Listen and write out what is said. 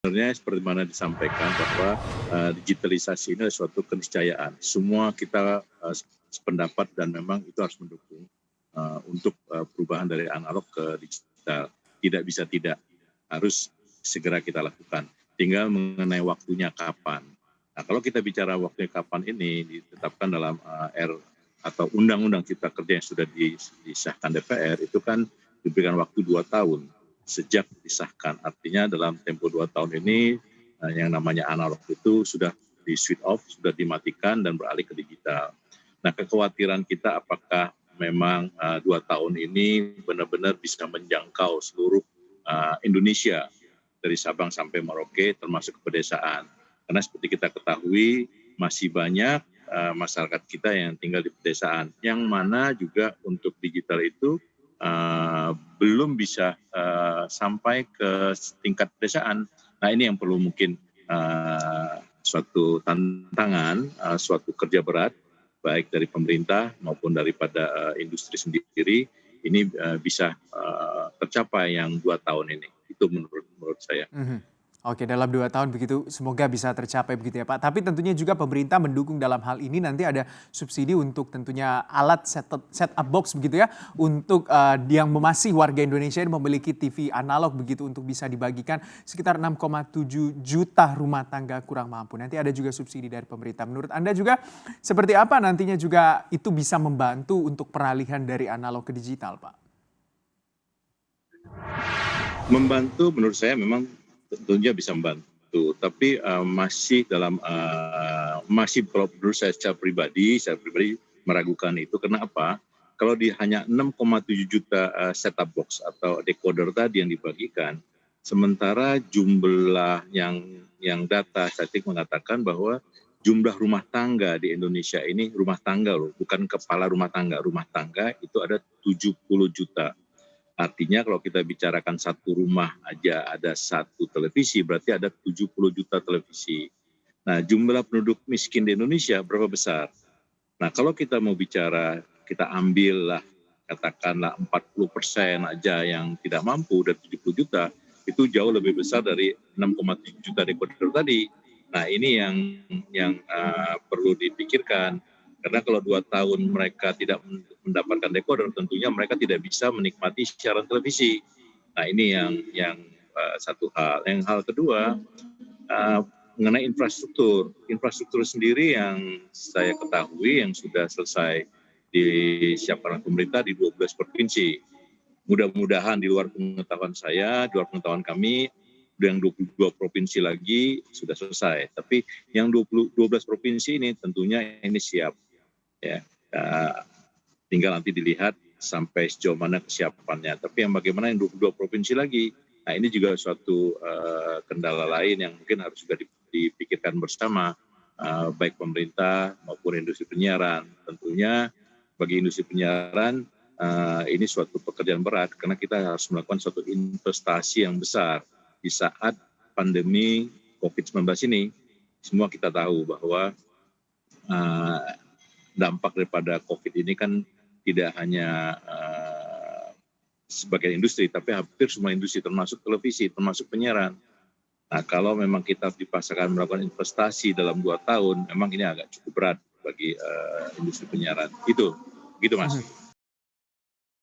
sebenarnya seperti mana disampaikan bahwa digitalisasi ini adalah suatu keniscayaan. Semua kita sependapat dan memang itu harus mendukung untuk perubahan dari analog ke digital. Tidak bisa tidak, harus segera kita lakukan. Tinggal mengenai waktunya kapan. Nah, kalau kita bicara waktunya kapan ini ditetapkan dalam atau Undang-Undang Cipta Kerja yang sudah disahkan DPR, itu kan diberikan waktu 2 tahun sejak disahkan. Artinya dalam tempo 2 tahun ini yang namanya analog itu sudah di switch off, sudah dimatikan dan beralih ke digital. Nah, kekhawatiran kita apakah memang 2 tahun ini benar-benar bisa menjangkau seluruh Indonesia dari Sabang sampai Merauke termasuk ke pedesaan. Karena seperti kita ketahui masih banyak masyarakat kita yang tinggal di pedesaan, yang mana juga untuk digital itu belum bisa sampai ke tingkat pedesaan. Nah, ini yang perlu mungkin suatu tantangan, suatu kerja berat, baik dari pemerintah maupun daripada industri sendiri, ini bisa tercapai yang 2 tahun ini. Itu menurut saya. Oke, dalam 2 tahun begitu semoga bisa tercapai begitu ya Pak. Tapi tentunya juga pemerintah mendukung dalam hal ini nanti ada subsidi untuk tentunya alat set-up box begitu ya untuk yang masih warga Indonesia yang memiliki TV analog begitu untuk bisa dibagikan sekitar 6,7 juta rumah tangga kurang mampu. Nanti ada juga subsidi dari pemerintah. Menurut Anda juga seperti apa nantinya juga itu bisa membantu untuk peralihan dari analog ke digital Pak? Membantu menurut saya memang tentunya bisa membantu, tapi masih dalam masih kalau menurut saya secara pribadi meragukan itu. Kenapa? Kalau hanya 6,7 juta set-top box atau decoder tadi yang dibagikan, sementara jumlah yang data statistik mengatakan bahwa jumlah rumah tangga di Indonesia ini, rumah tangga loh, bukan kepala rumah tangga itu ada 70 juta. Artinya kalau kita bicarakan satu rumah aja ada satu televisi, berarti ada 70 juta televisi. Nah, jumlah penduduk miskin di Indonesia berapa besar? Nah, kalau kita mau bicara, kita ambillah katakanlah 40% aja yang tidak mampu dari 70 juta, itu jauh lebih besar dari 6,7 juta dekoder tadi. Nah, ini yang perlu dipikirkan. Karena kalau 2 tahun mereka tidak mendapatkan dekoder, tentunya mereka tidak bisa menikmati siaran televisi. Nah, ini yang satu hal. Yang hal kedua, mengenai infrastruktur. Infrastruktur sendiri yang saya ketahui yang sudah selesai disiapkan oleh pemerintah di 12 provinsi. Mudah-mudahan di luar pengetahuan saya, di luar pengetahuan kami, yang 22 provinsi lagi sudah selesai. Tapi yang 12 provinsi ini tentunya ini siap. Ya, tinggal nanti dilihat sampai sejauh mana kesiapannya. Tapi yang bagaimana yang 22 provinsi lagi, nah ini juga suatu kendala lain yang mungkin harus juga dipikirkan bersama, baik pemerintah maupun industri penyiaran. Tentunya bagi industri penyiaran ini suatu pekerjaan berat karena kita harus melakukan suatu investasi yang besar di saat pandemi COVID-19 ini. Semua kita tahu bahwa dampak daripada COVID ini kan tidak hanya sebagai industri, tapi hampir semua industri termasuk televisi, termasuk penyiaran. Nah, kalau memang kita dipaksakan melakukan investasi dalam 2 tahun, memang ini agak cukup berat bagi industri penyiaran. Itu, gitu Mas.